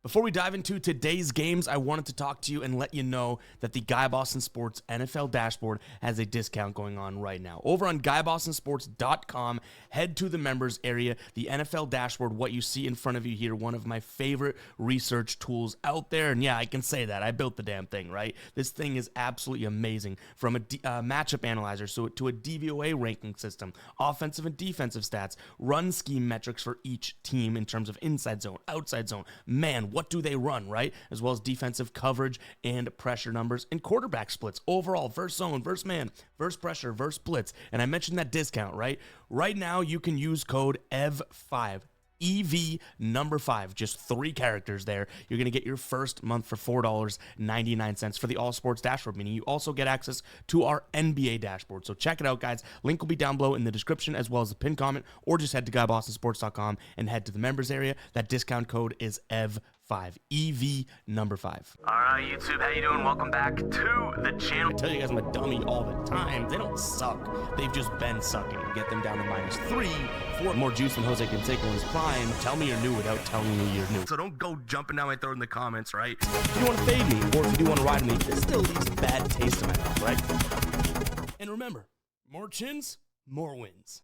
Before we dive into today's games, I wanted to talk to you and let you know that the Guy Boston Sports NFL dashboard has a discount going on right now. Over on GuyBostonSports.com, head to the members area. The NFL dashboard, what you see in front of you here, one of my favorite research tools out there. And yeah, I can say that. I built the damn thing, right? This thing is absolutely amazing. From a matchup analyzer to a DVOA ranking system, offensive and defensive stats, run scheme metrics for each team in terms of inside zone, outside zone. Man, what do they run, right? As well as defensive coverage and pressure numbers and quarterback splits overall, versus zone, versus man, versus pressure, versus blitz. And I mentioned that discount, right? Right now, you can use code EV5. EV number 5, just 3 characters there. You're going to get your first month for $4.99 for the All Sports Dashboard, meaning you also get access to our NBA dashboard. So check it out, guys. Link will be down below in the description as well as the pinned comment, or just head to GuyBostonSports.com and head to the members area. That discount code is EV5, EV number 5. All right, YouTube, how you doing? Welcome back to the channel. I tell you guys I'm a dummy all the time. They don't suck. They've just been sucking. Get them down to -3, 4. More juice than Jose Canseco in his prime. Tell me you're new without telling me you're new. So don't go jumping down my throat in the comments, right? If you want to fade me, or if you do want to ride me, this still leaves a bad taste in my mouth, right? And remember, more chins, more wins.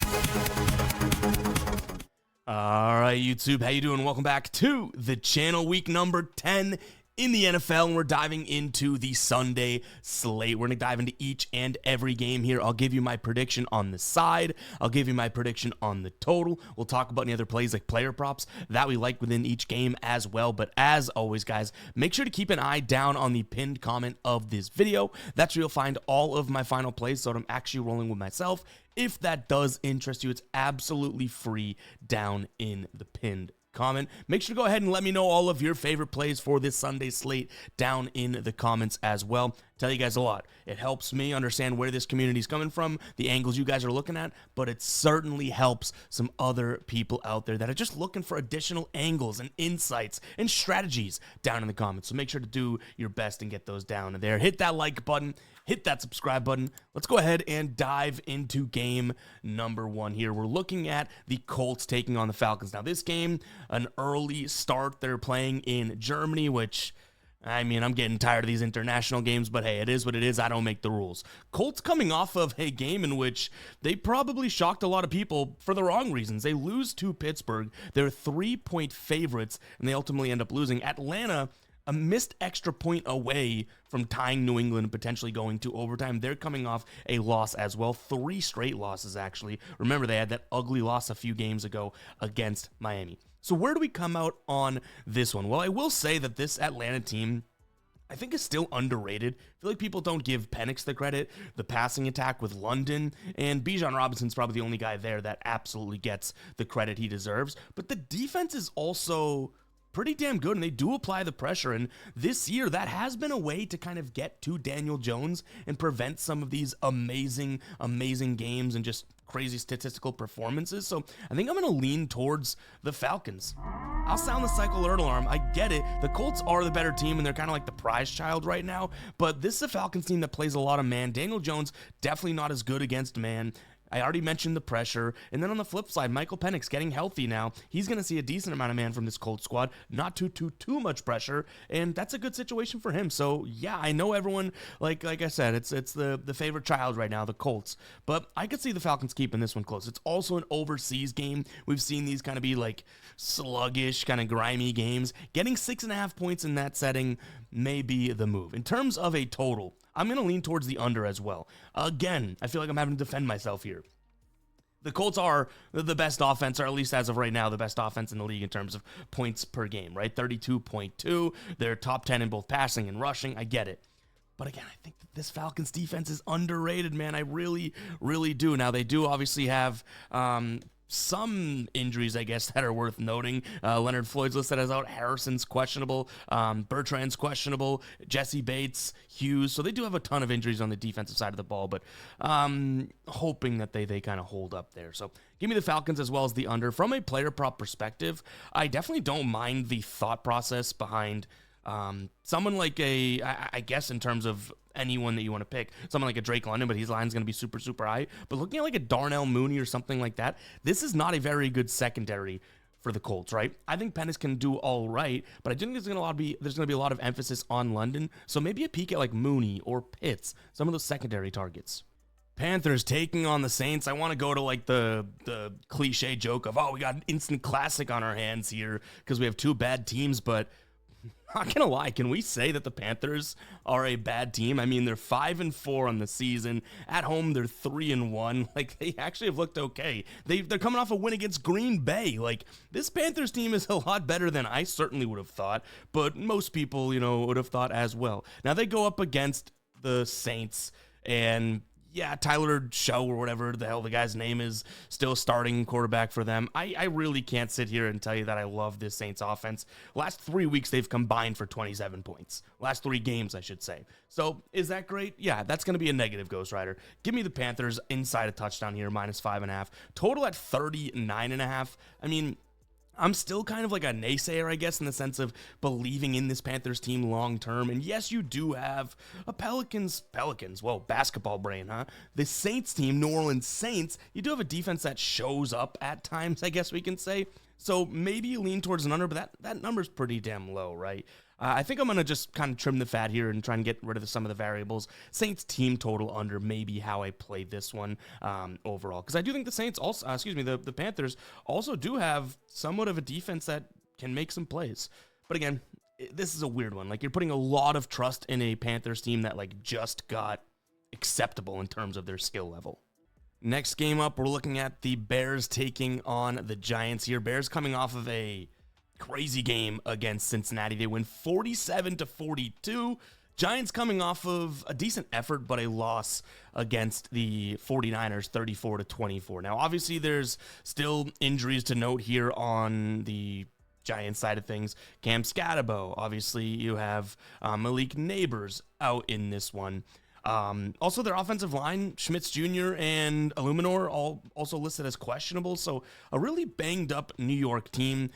All right, YouTube, how you doing? Welcome back to the channel. Week number 10 in the NFL, and we're diving into the Sunday slate. We're going to dive into each and every game here. I'll give you my prediction on the side. I'll give you my prediction on the total. We'll talk about any other plays like player props that we like within each game as well. But as always, guys, make sure to keep an eye down on the pinned comment of this video. That's where you'll find all of my final plays, so I'm actually rolling with myself. If that does interest you, it's absolutely free down in the pinned comment. Make sure to go ahead and let me know all of your favorite plays for this Sunday slate down in the comments as well. Tell you guys a lot. It helps me understand where this community is coming from, the angles you guys are looking at, but it certainly helps some other people out there that are just looking for additional angles and insights and strategies down in the comments. So make sure to do your best and get those down there. Hit that like button, hit that subscribe button. Let's go ahead and dive into game number 1 here. We're looking at the Colts taking on the Falcons. Now, this game, an early start. They're playing in Germany, which, I mean, I'm getting tired of these international games, but hey, it is what it is. I don't make the rules. Colts coming off of a game in which they probably shocked a lot of people for the wrong reasons. They lose to Pittsburgh. They're 3-point favorites, and they ultimately end up losing. Atlanta, a missed extra point away from tying New England and potentially going to overtime. They're coming off a loss as well. 3 straight losses, actually. Remember, they had that ugly loss a few games ago against Miami. So where do we come out on this one? Well, I will say that this Atlanta team, I think, is still underrated. I feel like people don't give Penix the credit. The passing attack with London, and Bijan Robinson's probably the only guy there that absolutely gets the credit he deserves. But the defense is also pretty damn good, and they do apply the pressure. And this year, that has been a way to kind of get to Daniel Jones and prevent some of these amazing games and just crazy statistical performances. So I think I'm going to lean towards the Falcons. I'll sound the cycle alert alarm. I get it. The Colts are the better team, and they're kind of like the prize child right now. But this is a Falcons team that plays a lot of man. Daniel Jones, definitely not as good against man. I already mentioned the pressure. And then on the flip side, Michael Penix getting healthy now. He's going to see a decent amount of man from this Colts squad. Not too much pressure. And that's a good situation for him. So, yeah, I know everyone, like I said, it's the favorite child right now, the Colts. But I could see the Falcons keeping this one close. It's also an overseas game. We've seen these kind of be like sluggish, kind of grimy games. Getting 6.5 points in that setting may be the move. In terms of a total, I'm going to lean towards the under as well. Again, I feel like I'm having to defend myself here. The Colts are the best offense, or at least as of right now, the best offense in the league in terms of points per game, right? 32.2. They're top 10 in both passing and rushing. I get it. But again, I think that this Falcons defense is underrated, man. I really do. Now, they do obviously have some injuries, I guess, that are worth noting. Leonard Floyd's listed as out. Harrison's questionable. Bertrand's questionable. Jesse Bates, Hughes. So they do have a ton of injuries on the defensive side of the ball, but hoping that they kind of hold up there. So give me the Falcons as well as the under. From a player prop perspective, I definitely don't mind the thought process behind someone like I guess in terms of anyone that you want to pick, someone like a Drake London, but his line's going to be super high. But looking at like a Darnell Mooney or something like that, this is not a very good secondary for the Colts, right? I think Pennis can do all right, but I do think there's going to be a lot of emphasis on London. So maybe a peek at like Mooney or Pitts, some of those secondary targets. Panthers taking on the Saints. I want to go to like the cliche joke of, oh, we got an instant classic on our hands here because we have two bad teams, but not gonna lie, can we say that the Panthers are a bad team? I mean, they're 5-4 on the season. At home, they're 3-1. Like, they actually have looked okay. They're coming off a win against Green Bay. Like, this Panthers team is a lot better than I certainly would have thought, but most people, would have thought as well. Now, they go up against the Saints, and yeah, Tyler Show or whatever the hell the guy's name is, still starting quarterback for them. I really can't sit here and tell you that I love this Saints offense. Last 3 weeks, they've combined for 27 points. Last 3 games, I should say. So is that great? Yeah, that's going to be a negative, Ghost Rider. Give me the Panthers inside a touchdown here, -5.5. Total at 39.5. I mean, I'm still kind of like a naysayer, I guess, in the sense of believing in this Panthers team long term. And yes, you do have a Pelicans, whoa, basketball brain, huh? The Saints team, New Orleans Saints, you do have a defense that shows up at times, I guess we can say. So maybe you lean towards an under, but that number's pretty damn low, right? I think I'm going to just kind of trim the fat here and try and get rid of some of the variables. Saints team total under may be how I play this one overall. Because I do think the Saints also, the Panthers also do have somewhat of a defense that can make some plays. But again, this is a weird one. Like, you're putting a lot of trust in a Panthers team that like just got acceptable in terms of their skill level. Next game up, we're looking at the Bears taking on the Giants here. Bears coming off of a crazy game against Cincinnati. They win 47-42. Giants coming off of a decent effort, but a loss against the 49ers, 34-24. Now, obviously, there's still injuries to note here on the Giants side of things. Cam Scatterbo, obviously, you have Malik Neighbors out in this one. Also, their offensive line, Schmitz Jr. and Illuminor, all also listed as questionable. So a really banged up New York team.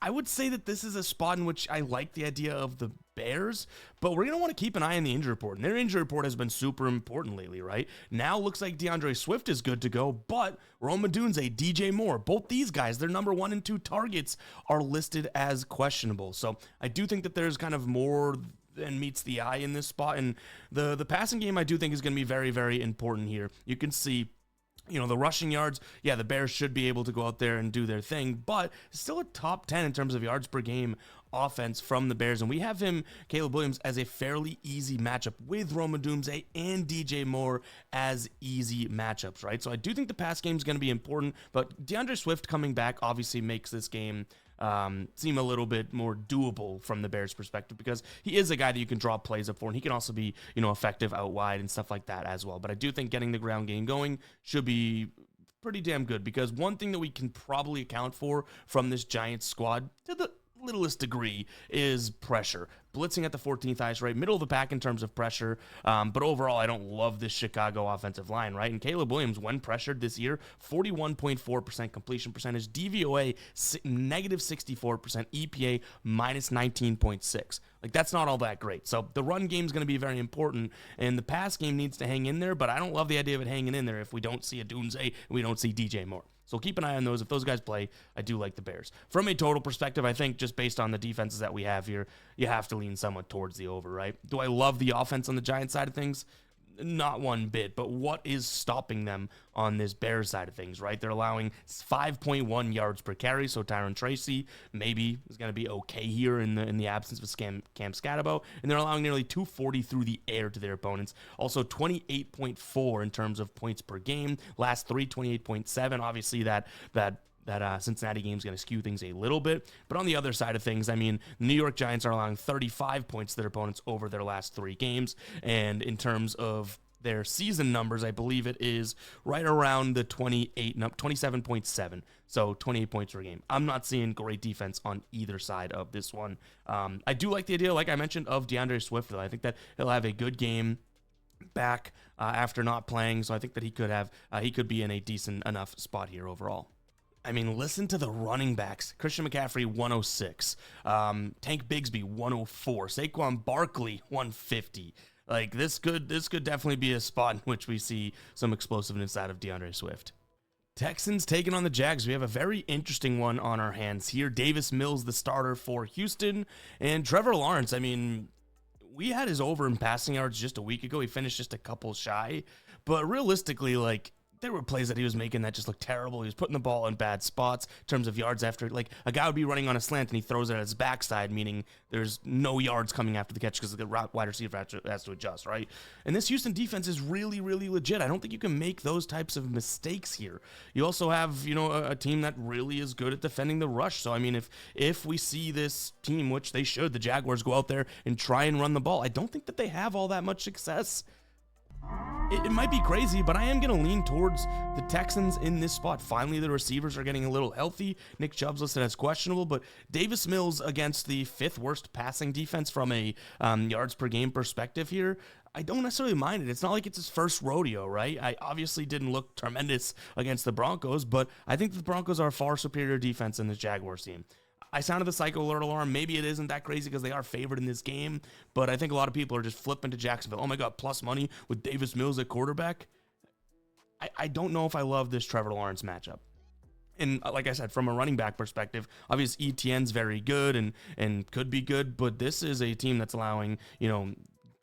I would say that this is a spot in which I like the idea of the Bears, but we're going to want to keep an eye on the injury report. And their injury report has been super important lately, right? Now looks like DeAndre Swift is good to go, but Rome Odunze, DJ Moore, both these guys, their number 1 and 2 targets are listed as questionable. So I do think that there's kind of more than meets the eye in this spot. And the passing game I do think is going to be very, very important here. You can see, the rushing yards, yeah, the Bears should be able to go out there and do their thing, but still a top 10 in terms of yards per game offense from the Bears. And we have Caleb Williams, as a fairly easy matchup with Rome Odunze and DJ Moore as easy matchups, right? So I do think the pass game is going to be important, but DeAndre Swift coming back obviously makes this game seem a little bit more doable from the Bears' perspective, because he is a guy that you can draw plays up for, and he can also be, effective out wide and stuff like that as well. But I do think getting the ground game going should be pretty damn good, because one thing that we can probably account for from this Giants squad, to the littlest degree, is pressure. Blitzing at the 14th highest rate, middle of the pack in terms of pressure, but overall, I don't love this Chicago offensive line, right? And Caleb Williams, when pressured this year, 41.4% completion percentage, DVOA negative 64%, EPA minus 19.6. Like, that's not all that great. So the run game is going to be very important, and the pass game needs to hang in there, but I don't love the idea of it hanging in there if we don't see a Dunze and we don't see DJ Moore. So keep an eye on those. If those guys play, I do like the Bears. From a total perspective, I think just based on the defenses that we have here, you have to lean somewhat towards the over, right? Do I love the offense on the Giants side of things? Not one bit, but what is stopping them on this Bears side of things, right? They're allowing 5.1 yards per carry, so Tyron Tracy maybe is going to be okay here in the absence of Cam Scatterbo, and they're allowing nearly 240 through the air to their opponents. Also 28.4 in terms of points per game. Last 3, 28.7. Obviously that Cincinnati game is going to skew things a little bit. But on the other side of things, I mean, the New York Giants are allowing 35 points to their opponents over their last 3 games. And in terms of their season numbers, I believe it is right around the 27.7. So 28 points per game. I'm not seeing great defense on either side of this one. I do like the idea, like I mentioned, of DeAndre Swift, though. I think that he'll have a good game back after not playing. So I think that he could be in a decent enough spot here overall. I mean, listen to the running backs. Christian McCaffrey, 106. Tank Bigsby, 104. Saquon Barkley, 150. Like, this could definitely be a spot in which we see some explosiveness out of DeAndre Swift. Texans taking on the Jags. We have a very interesting one on our hands here. Davis Mills, the starter for Houston, and Trevor Lawrence. I mean, we had his over in passing yards just a week ago. He finished just a couple shy, but realistically, like, there were plays that he was making that just looked terrible. He was putting the ball in bad spots in terms of yards after. Like, a guy would be running on a slant and he throws it at his backside, meaning there's no yards coming after the catch because the wide receiver has to adjust, right? And this Houston defense is really, really legit. I don't think you can make those types of mistakes here. You also have, a team that really is good at defending the rush. So, I mean, if we see this team, which they should, the Jaguars go out there and try and run the ball, I don't think that they have all that much success. It might be crazy, but I am going to lean towards the Texans in this spot. Finally, the receivers are getting a little healthy. Nick Chubb's listed as questionable, but Davis Mills against the 5th worst passing defense from a yards per game perspective here, I don't necessarily mind it. It's not like it's his first rodeo, right? I obviously didn't look tremendous against the Broncos, but I think the Broncos are a far superior defense than the Jaguars team. I sounded the psycho alert alarm. Maybe it isn't that crazy because they are favored in this game, but I think a lot of people are just flipping to Jacksonville. Oh my God, plus money with Davis Mills at quarterback. I don't know if I love this Trevor Lawrence matchup. And like I said, from a running back perspective, obviously Etienne's very good and could be good, but this is a team that's allowing,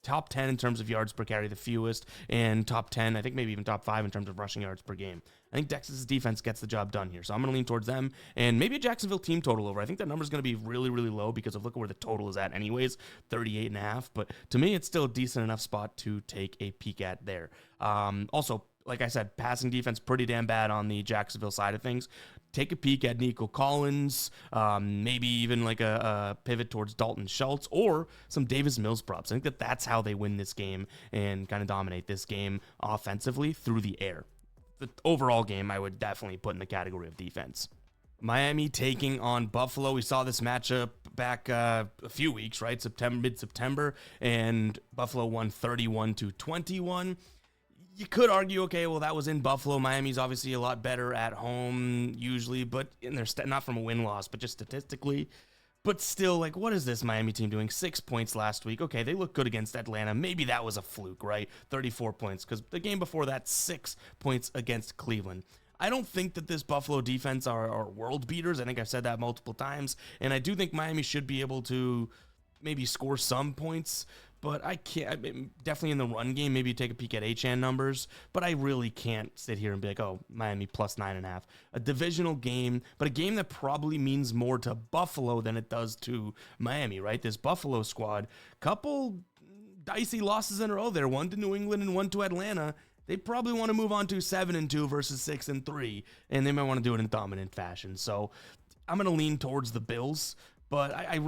top 10 in terms of yards per carry, the fewest, and top 10, I think maybe even top 5 in terms of rushing yards per game. I think Texas' defense gets the job done here, so I'm going to lean towards them, and maybe a Jacksonville team total over. I think that number is going to be really, really low because of look at where the total is at anyways, 38.5, but to me, it's still a decent enough spot to take a peek at there. Also, like I said, passing defense pretty damn bad on the Jacksonville side of things. Take a peek at Nico Collins, maybe even like a pivot towards Dalton Schultz or some Davis Mills props. I think that's how they win this game and kind of dominate this game offensively through the air. The overall game, I would definitely put in the category of defense. Miami taking on Buffalo. We saw this matchup back a few weeks, right? Mid-September, and Buffalo won 31-21. You could argue, okay, well, that was in Buffalo. Miami's obviously a lot better at home usually, but they're not from a win-loss, but just statistically. But still, like, what is this Miami team doing? 6 points last week. Okay, they look good against Atlanta. Maybe that was a fluke, right? 34 points, because the game before that, 6 points against Cleveland. I don't think that this Buffalo defense are world beaters. I think I've said that multiple times, and I do think Miami should be able to maybe score some points, but I can't, definitely in the run game, maybe take a peek at HN numbers, but I really can't sit here and be like, oh, Miami plus 9.5. A divisional game, but a game that probably means more to Buffalo than it does to Miami, right? This Buffalo squad, couple dicey losses in a row there, one to New England and one to Atlanta. They probably want to move on to 7-2 versus 6-3, and they might want to do it in dominant fashion. So I'm going to lean towards the Bills, but I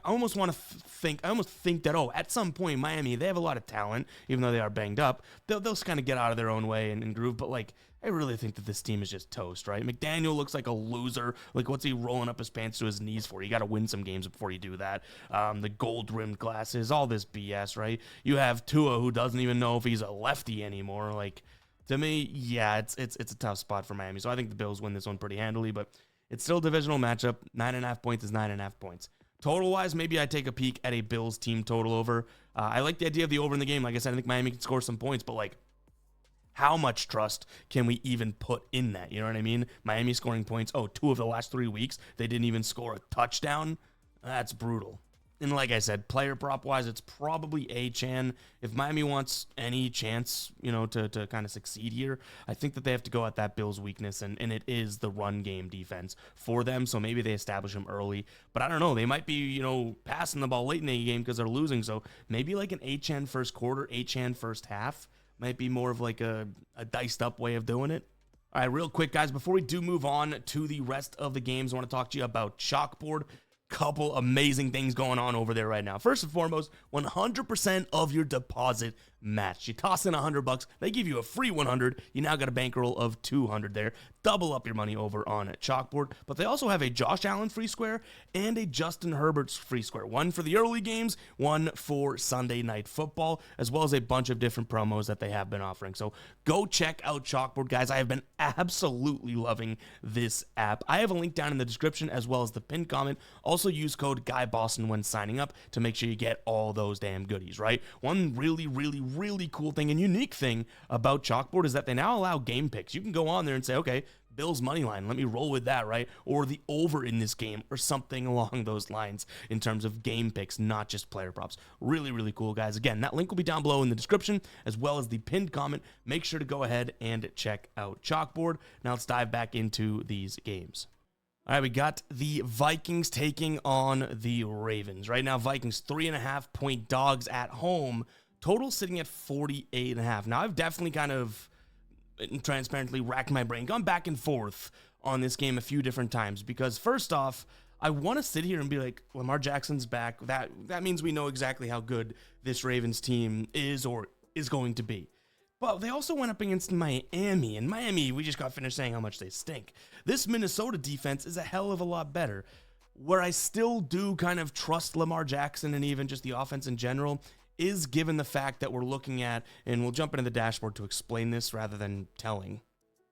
almost want to think that, at some point, Miami, they have a lot of talent, even though they are banged up. They'll kind of get out of their own way and groove, but, like, I really think that this team is just toast, right? McDaniel looks like a loser. Like, what's he rolling up his pants to his knees for? You got to win some games before you do that. The gold-rimmed glasses, all this BS, right? You have Tua, who doesn't even know if he's a lefty anymore. Like, to me, yeah, it's a tough spot for Miami. So I think the Bills win this one pretty handily, but it's still a divisional matchup. 9.5 points is 9.5 points. Total-wise, maybe I take a peek at a Bills team total over. I like the idea of the over in the game. Like I said, I think Miami can score some points, but, like, how much trust can we even put in that? You know what I mean? Miami scoring points. 2 of the last 3 weeks, they didn't even score a touchdown. That's brutal. And like I said, player prop-wise, it's probably Achane. If Miami wants any chance, to kind of succeed here, I think that they have to go at that Bills weakness, and it is the run game defense for them, so maybe they establish them early. But I don't know. They might be, passing the ball late in the game because they're losing, so maybe like an Achane first quarter, Achane first half might be more of like a diced-up way of doing it. All right, real quick, guys, before we do move on to the rest of the games, I want to talk to you about Chalkboard. Couple amazing things going on over there right now. First and foremost, 100% of your deposit matched. You toss in $100, they give you a free 100. You now got a bankroll of 200 there. Double up your money over on Chalkboard. But they also have a Josh Allen free square and a Justin Herbert's free square. One for the early games, one for Sunday Night Football, as well as a bunch of different promos that they have been offering. So go check out Chalkboard, guys. I have been absolutely loving this app. I have a link down in the description as well as the pinned comment. Also, Also use code GUYBOSTON when signing up to make sure you get all those damn goodies, right? One really cool thing and unique thing about Chalkboard is that they now allow game picks. You can go on there and say, okay, Bills money line, let me roll with that, right? Or the over in this game or something along those lines in terms of game picks, not just player props. Really cool, guys. Again, that link will be down below in the description as well as the pinned comment. Make sure to go ahead and check out Chalkboard. Now let's dive back into these games. All right, we got the Vikings taking on the Ravens. Right now, Vikings 3.5-point dogs at home. Total sitting at 48.5. Now, I've definitely kind of transparently racked my brain, gone back and forth on this game a few different times because first off, I want to sit here and be like, Lamar Jackson's back. That means we know exactly how good this Ravens team is or is going to be. But they also went up against Miami, and Miami, we just got finished saying how much they stink. This Minnesota defense is a hell of a lot better. Where I still do kind of trust Lamar Jackson and even just the offense in general is given the fact that we're looking at, and we'll jump into the dashboard to explain this rather than telling.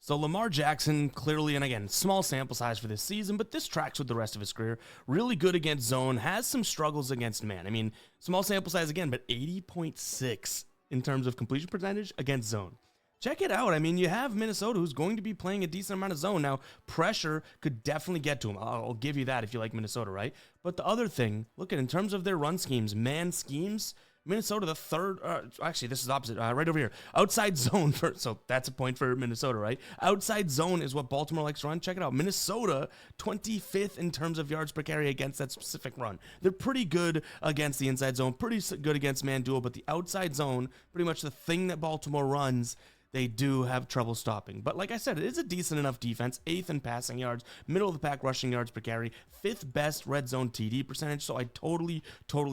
So Lamar Jackson, clearly, and again, small sample size for this season, but this tracks with the rest of his career. Really good against zone, has some struggles against man. I mean, small sample size again, but 80.6 in terms of completion percentage against zone. Check it out. I mean, you have Minnesota who's going to be playing a decent amount of zone. Now, pressure could definitely get to him. I'll give you that if you like Minnesota, right? But the other thing, look at in terms of their run schemes, man schemes, Minnesota, the third, actually, this is opposite, right over here. Outside zone, so that's a point for Minnesota, right? Outside zone is what Baltimore likes to run. Check it out. Minnesota, 25th in terms of yards per carry against that specific run. They're pretty good against the inside zone, pretty good against man duel, but the outside zone, pretty much the thing that Baltimore runs, they do have trouble stopping. But like I said, it is a decent enough defense. 8th in passing yards, middle of the pack rushing yards per carry, 5th best red zone TD percentage. So I totally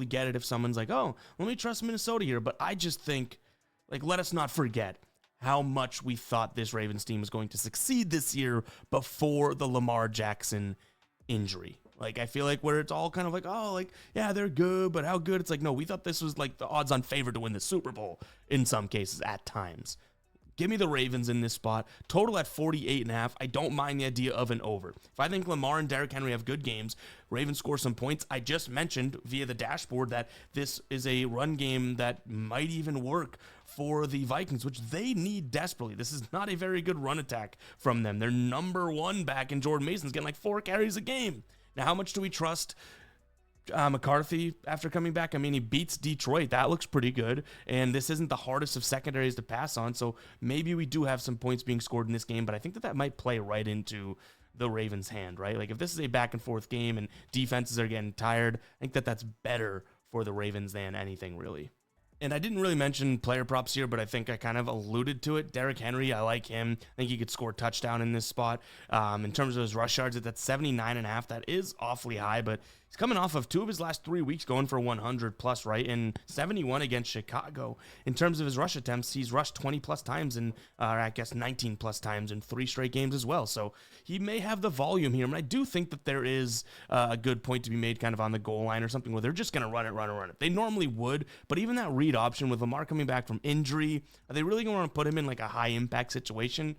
get it if someone's like, oh, let me trust Minnesota here. But I just think, like, let us not forget how much we thought this Ravens team was going to succeed this year before the Lamar Jackson injury. Like, I feel like where it's all kind of like, oh, like, yeah, they're good, but how good? It's like, no, we thought this was like the odds-on favorite to win the Super Bowl in some cases at times. Give me the Ravens in this spot. Total at 48.5. I don't mind the idea of an over. If I think Lamar and Derrick Henry have good games, Ravens score some points. I just mentioned via the dashboard that this is a run game that might even work for the Vikings, which they need desperately. This is not a very good run attack from them. They're number one back in Jordan Mason's getting like 4 carries a game. Now, how much do we trust McCarthy after coming back? I mean, he beats Detroit. That looks pretty good. And this isn't the hardest of secondaries to pass on. So maybe we do have some points being scored in this game, but I think that might play right into the Ravens' hand, right? Like if this is a back and forth game and defenses are getting tired, I think that that's better for the Ravens than anything really. And I didn't really mention player props here, but I think I kind of alluded to it. Derrick Henry, I like him. I think he could score a touchdown in this spot. In terms of his rush yards, at that 79.5, that is awfully high, but he's coming off of 2 of his last 3 weeks going for 100 plus, right? And 71 against Chicago. In terms of his rush attempts, he's rushed 20 plus times and I guess 19 plus times in 3 straight games as well. So he may have the volume here. And I do think that there is a good point to be made kind of on the goal line or something where they're just going to run it. They normally would, but even that read option with Lamar coming back from injury, are they really going to want to put him in like a high impact situation?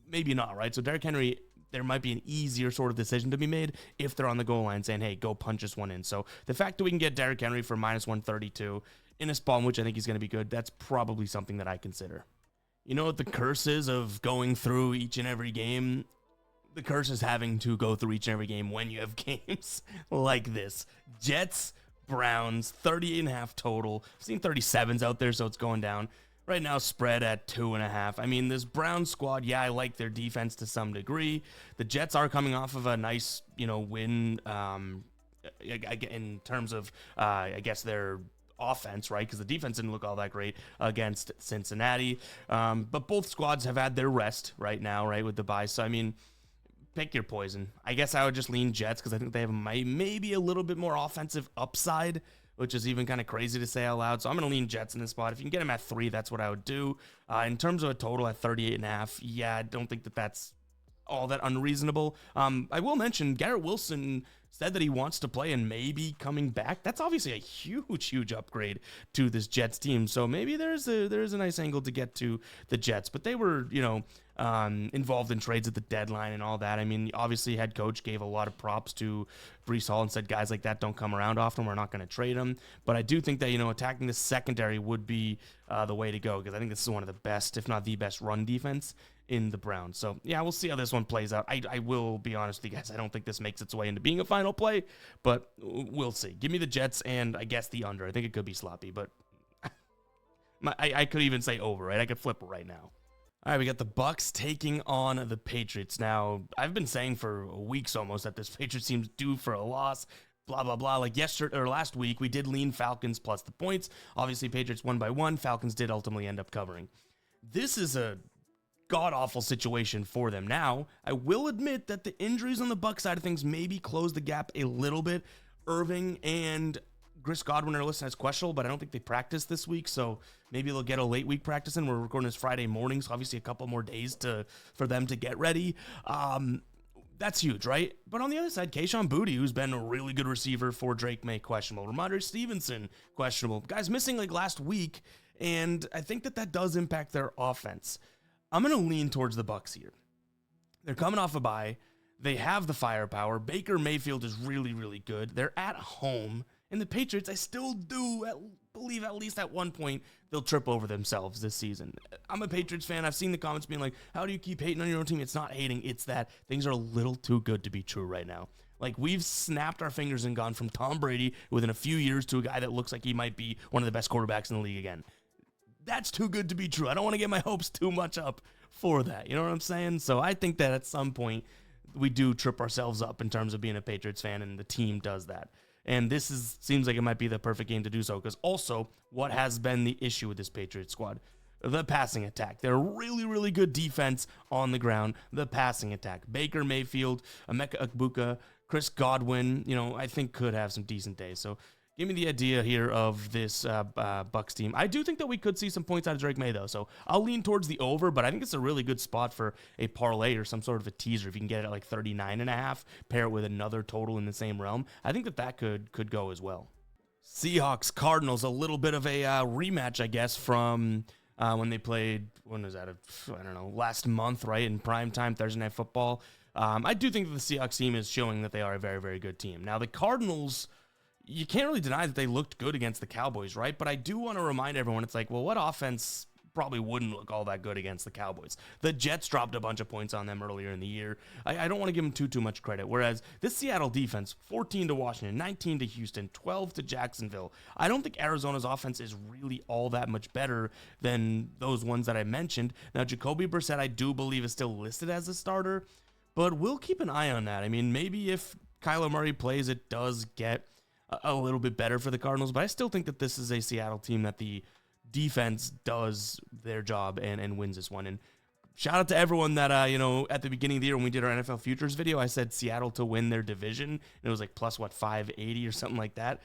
Maybe not, right? So Derrick Henry, there might be an easier sort of decision to be made if they're on the goal line saying, hey, go punch this one in. So the fact that we can get Derrick Henry for minus 132 in a spot in which I think he's going to be good, that's probably something that I consider. You know what the curse is of going through each and every game? The curse is having to go through each and every game when you have games like this. Jets, Browns, 38.5 total. I've seen 37s out there, so it's going down. Right now, spread at 2.5. I mean, this Browns squad, yeah, I like their defense to some degree. The Jets are coming off of a nice, win in terms of, I guess, their offense, right? Because the defense didn't look all that great against Cincinnati. But both squads have had their rest right now, right, with the bye. So, I mean, pick your poison. I guess I would just lean Jets because I think they have maybe a little bit more offensive upside, which is even kind of crazy to say out loud. So I'm going to lean Jets in this spot. If you can get them at 3, that's what I would do. In terms of a total at 38.5, yeah, I don't think that that's all that unreasonable. I will mention Garrett Wilson said that he wants to play and maybe coming back. That's obviously a huge upgrade to this Jets team. So maybe there's a nice angle to get to the Jets. But they were, involved in trades at the deadline and all that. I mean, obviously, head coach gave a lot of props to Breece Hall and said guys like that don't come around often. We're not going to trade them. But I do think that, attacking the secondary would be the way to go, because I think this is one of the best, if not the best, run defense in the Browns. So, yeah, we'll see how this one plays out. I will be honest with you guys. I don't think this makes its way into being a final play, but we'll see. Give me the Jets and I guess the under. I think it could be sloppy, but I could even say over, right? I could flip it right now. All right, we got the Bucs taking on the Patriots. Now, I've been saying for weeks almost that this Patriots team's due for a loss, blah, blah, blah. Like yesterday or last week, we did lean Falcons plus the points. Obviously, Patriots won by 1. Falcons did ultimately end up covering. This is a god-awful situation for them. Now, I will admit that the injuries on the Bucs side of things maybe close the gap a little bit. Irving and Chris Godwin are listed as questionable, but I don't think they practiced this week, so maybe they'll get a late week practice in. We're recording this Friday morning, so obviously a couple more days for them to get ready. That's huge, right? But on the other side, Kayshon Boutte, who's been a really good receiver for Drake May, questionable. Ramondre Stevenson, questionable. Guys missing like last week, and I think that does impact their offense. I'm going to lean towards the Bucs here. They're coming off a bye. They have the firepower. Baker Mayfield is really, really good. They're at home. And the Patriots, I still do believe at least at one point they'll trip over themselves this season. I'm a Patriots fan. I've seen the comments being like, how do you keep hating on your own team? It's not hating. It's that things are a little too good to be true right now. Like, we've snapped our fingers and gone from Tom Brady within a few years to a guy that looks like he might be one of the best quarterbacks in the league again. That's too good to be true. I don't want to get my hopes too much up for that. You know what I'm saying? So I think that at some point we do trip ourselves up in terms of being a Patriots fan, and the team does that. And this seems like it might be the perfect game to do so, because also what has been the issue with this Patriots squad? The passing attack. They're really, really good defense on the ground. The passing attack. Baker Mayfield, Emeka Egbuka, Chris Godwin, I think could have some decent days. So give me the idea here of this Bucs team. I do think that we could see some points out of Drake May, though. So I'll lean towards the over, but I think it's a really good spot for a parlay or some sort of a teaser. If you can get it at like 39.5, pair it with another total in the same realm, I think that could go as well. Seahawks, Cardinals, a little bit of a rematch, I guess, from when they played, when was that? I don't know, last month, right? In primetime Thursday Night Football. I do think that the Seahawks team is showing that they are a very, very good team. Now, the Cardinals, you can't really deny that they looked good against the Cowboys, right? But I do want to remind everyone, it's like, well, what offense probably wouldn't look all that good against the Cowboys? The Jets dropped a bunch of points on them earlier in the year. I don't want to give them too much credit. Whereas this Seattle defense, 14 to Washington, 19 to Houston, 12 to Jacksonville. I don't think Arizona's offense is really all that much better than those ones that I mentioned. Now, Jacoby Brissett, I do believe, is still listed as a starter, but we'll keep an eye on that. I mean, maybe if Kyler Murray plays, it does get a little bit better for the Cardinals, but I still think that this is a Seattle team that the defense does their job and wins this one. And shout out to everyone that, at the beginning of the year when we did our NFL Futures video, I said Seattle to win their division, and it was like plus, 580 or something like that.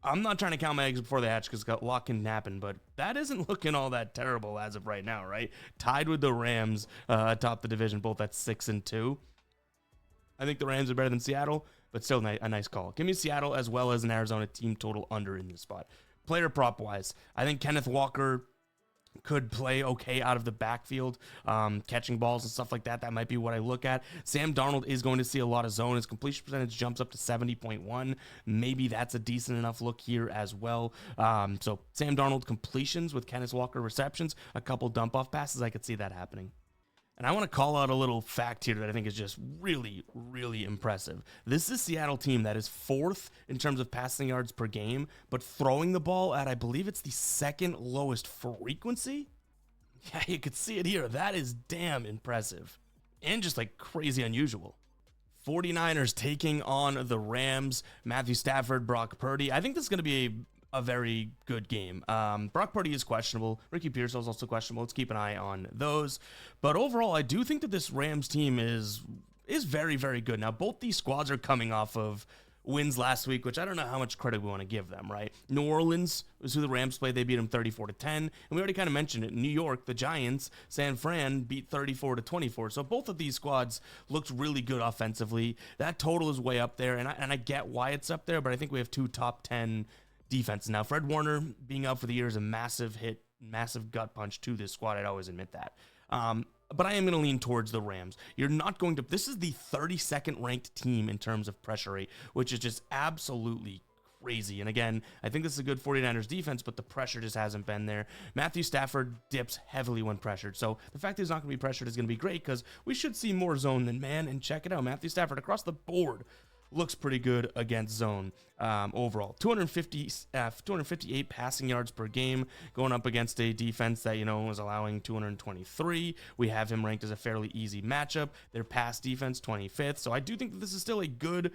I'm not trying to count my eggs before they hatch because a lot can happen, but that isn't looking all that terrible as of right now, right? Tied with the Rams atop the division, both at 6-2. I think the Rams are better than Seattle, but still a nice call. Give me Seattle as well as an Arizona team total under in this spot. Player prop-wise, I think Kenneth Walker could play okay out of the backfield, catching balls and stuff like that. That might be what I look at. Sam Darnold is going to see a lot of zone. His completion percentage jumps up to 70.1. Maybe that's a decent enough look here as well. So Sam Darnold completions with Kenneth Walker receptions, a couple dump-off passes. I could see that happening. And I want to call out a little fact here that I think is just really, really impressive. This is a Seattle team that is 4th in terms of passing yards per game, but throwing the ball at, I believe it's the 2nd lowest frequency. Yeah, you could see it here. That is damn impressive and just like crazy unusual. 49ers taking on the Rams. Matthew Stafford, Brock Purdy. I think this is going to be a very good game. Brock Purdy is questionable. Ricky Pearsall is also questionable. Let's keep an eye on those. But overall, I do think that this Rams team is very, very good. Now, both these squads are coming off of wins last week, which I don't know how much credit we want to give them, right? New Orleans was who the Rams played. They beat them 34-10. And we already kind of mentioned it. New York, the Giants, San Fran beat 34-24. So both of these squads looked really good offensively. That total is way up there, and I get why it's up there, but I think we have 2 top 10 defenses. Now, Fred Warner being out for the year is a massive hit, massive gut punch to this squad. I'd always admit that. But I am going to lean towards the Rams. You're not going to... This is the 32nd ranked team in terms of pressure rate, which is just absolutely crazy. And again, I think this is a good 49ers defense, but the pressure just hasn't been there. Matthew Stafford dips heavily when pressured. So the fact that he's not going to be pressured is going to be great because we should see more zone than man. And check it out. Matthew Stafford across the board looks pretty good against zone overall. 258 passing yards per game, going up against a defense that, was allowing 223. We have him ranked as a fairly easy matchup. Their pass defense, 25th. So I do think that this is still a good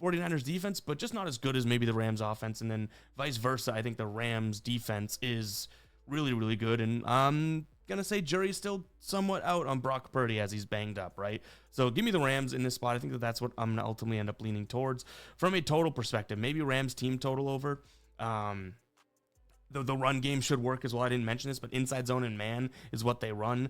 49ers defense, but just not as good as maybe the Rams offense. And then vice versa, I think the Rams defense is really, really good. And gonna say jury's still somewhat out on Brock Purdy as he's banged up, right? So give me the Rams in this spot. I think that's what I'm gonna ultimately end up leaning towards. From a total perspective, maybe Rams team total over. The run game should work as well. I didn't mention this, but inside zone and man is what they run.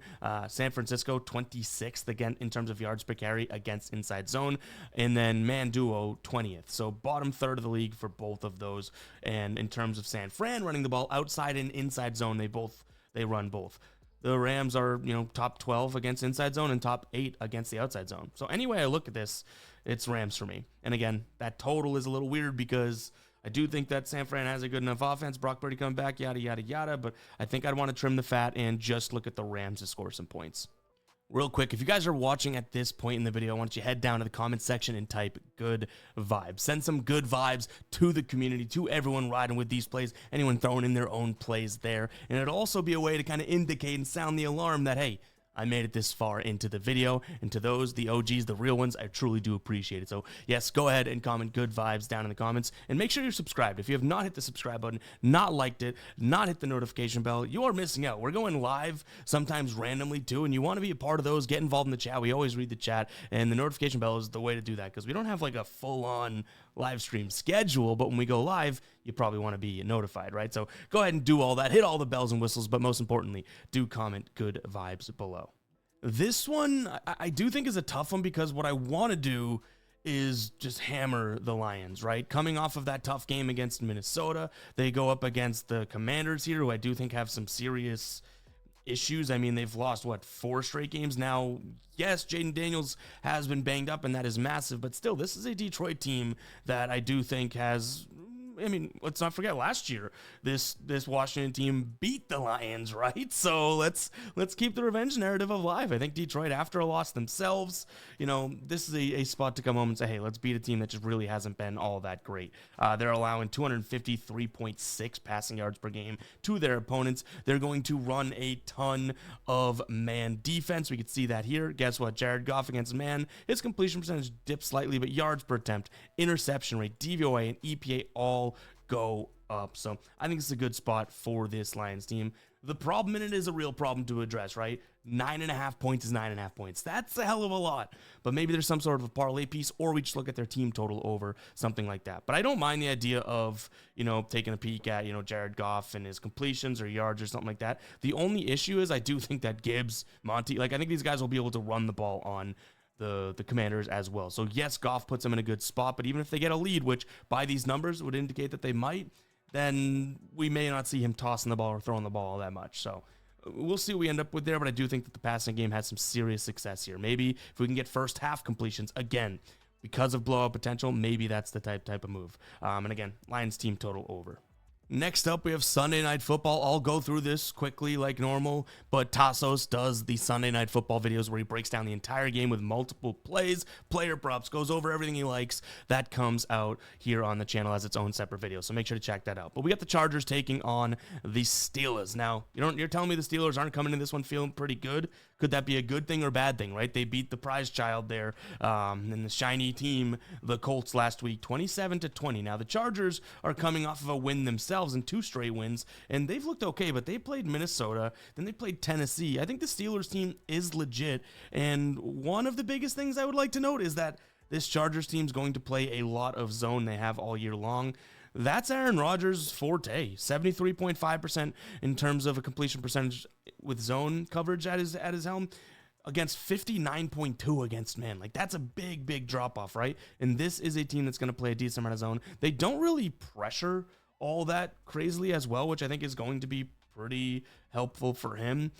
San Francisco 26th again in terms of yards per carry against inside zone, and then man duo 20th. So bottom third of the league for both of those. And in terms of San Fran running the ball outside and inside zone, they run both. The Rams are, top 12 against inside zone and top 8 against the outside zone. So anyway I look at this, it's Rams for me. And again, that total is a little weird because I do think that San Fran has a good enough offense. Brock Purdy coming back, yada, yada, yada. But I think I'd want to trim the fat and just look at the Rams to score some points. Real quick, if you guys are watching at this point in the video, I want you to head down to the comment section and type good vibes. Send some good vibes to the community, to everyone riding with these plays, anyone throwing in their own plays there. And it'll also be a way to kind of indicate and sound the alarm that, hey, I made it this far into the video, and to those, the OGs, the real ones, I truly do appreciate it. So yes, go ahead and comment good vibes down in the comments, and make sure you're subscribed. If you have not hit the subscribe button, not liked it, not hit the notification bell, you are missing out. We're going live sometimes randomly too, and you want to be a part of those, get involved in the chat. We always read the chat, and the notification bell is the way to do that, because we don't have like a full-on live stream schedule, but when we go live, you probably want to be notified, right? So go ahead and do all that, hit all the bells and whistles, but most importantly, do comment good vibes below. This one, I do think is a tough one because what I want to do is just hammer the Lions, right? Coming off of that tough game against Minnesota, they go up against the Commanders here, who I do think have some serious issues. I mean, they've lost, 4 straight games now. Yes, Jaden Daniels has been banged up, and that is massive, but still, this is a Detroit team that I do think has... I mean, let's not forget last year, this Washington team beat the Lions, right? So let's keep the revenge narrative alive. I think Detroit, after a loss themselves, this is a spot to come home and say, hey, let's beat a team that just really hasn't been all that great. They're allowing 253.6 passing yards per game to their opponents. They're going to run a ton of man defense. We could see that here. Guess what? Jared Goff against man, his completion percentage dipped slightly, but yards per attempt, interception rate, DVOA, and EPA all go up. So I think it's a good spot for this Lions team. The problem in it is a real problem to address, right? 9.5 points is 9.5 points. That's a hell of a lot. But maybe there's some sort of a parlay piece, or we just look at their team total over, something like that. But I don't mind the idea of, taking a peek at, Jared Goff and his completions or yards or something like that. The only issue is I do think that Gibbs, Monty, I think these guys will be able to run the ball on the Commanders as well. So yes, Goff puts them in a good spot, but even if they get a lead, which by these numbers would indicate that they might, then we may not see him tossing the ball or throwing the ball all that much. So we'll see what we end up with there, but I do think that the passing game has some serious success here. Maybe if we can get first half completions, again, because of blowout potential, maybe that's the type of move. And again, Lions team total over. Next up, we have Sunday Night Football. I'll go through this quickly like normal, but Tassos does the Sunday Night Football videos where he breaks down the entire game with multiple plays, player props, goes over everything he likes. That comes out here on the channel as its own separate video, so make sure to check that out. But we got the Chargers taking on the Steelers. Now, you're telling me the Steelers aren't coming in this one feeling pretty good? Could that be a good thing or bad thing, right? They beat the prize child there and the shiny team, the Colts, last week, 27-20. Now, the Chargers are coming off of a win themselves in 2 straight wins, and they've looked okay, but they played Minnesota, then they played Tennessee. I think the Steelers team is legit, and one of the biggest things I would like to note is that this Chargers team is going to play a lot of zone. They have all year long. That's Aaron Rodgers' forte, 73.5% in terms of a completion percentage with zone coverage at his helm, against 59.2 against man. Like, that's a big drop off, right? And this is a team that's going to play a decent amount of zone. They don't really pressure all that crazily as well, which I think is going to be pretty helpful for him.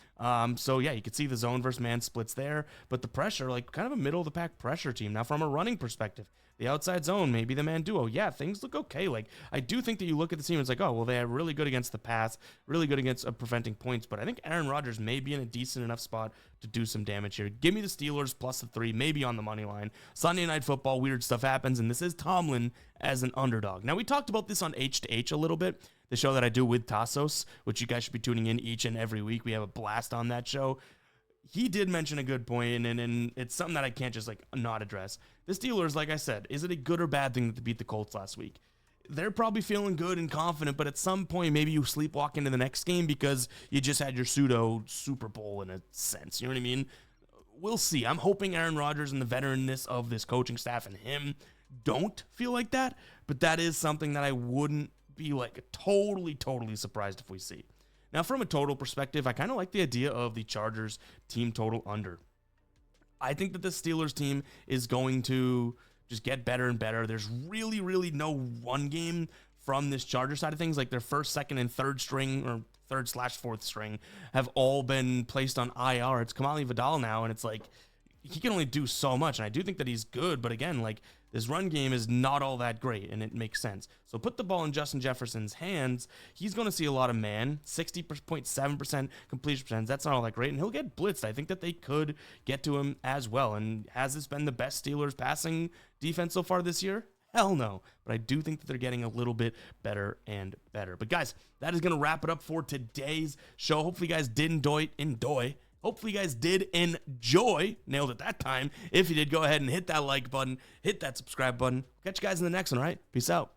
So yeah, you can see the zone versus man splits there, but the pressure, like kind of a middle of the pack pressure team. Now from a running perspective, the outside zone, maybe the man duo, yeah, things look okay. Like, I do think that you look at the team, it's like, oh, well, they are really good against the pass, really good against preventing points, but I think Aaron Rodgers may be in a decent enough spot to do some damage here. Give me the Steelers plus the 3, maybe on the money line. Sunday Night Football, weird stuff happens, and this is Tomlin as an underdog. Now, we talked about this on H2H a little bit, the show that I do with Tassos, which you guys should be tuning in each and every week. We have a blast on that show. He did mention a good point, and it's something that I can't just like not address. The Steelers, like I said, is it a good or bad thing that they beat the Colts last week? They're probably feeling good and confident, but at some point, maybe you sleepwalk into the next game because you just had your pseudo Super Bowl in a sense. You know what I mean? We'll see. I'm hoping Aaron Rodgers and the veteranness of this coaching staff and him don't feel like that, but that is something that I wouldn't be like totally surprised if we see. Now, from a total perspective, I kind of like the idea of the Chargers team total under. I think that the Steelers team is going to just get better and better. There's really no run game from this Charger side of things. Like, their first, second, and third string, or third/fourth string, have all been placed on IR. It's Kamali Vidal now, and it's like, he can only do so much, and I do think that he's good, but again, like, this run game is not all that great, and it makes sense. So put the ball in Justin Jefferson's hands. He's going to see a lot of man, 60.7% completion percentage. That's not all that great, and he'll get blitzed. I think that they could get to him as well, and has this been the best Steelers passing defense so far this year? Hell no, but I do think that they're getting a little bit better and better. But guys, that is going to wrap it up for today's show. Hopefully you guys did enjoy. Hopefully you guys did enjoy. Nailed it that time. If you did, go ahead and hit that like button, hit that subscribe button. Catch you guys in the next one, all right? Peace out.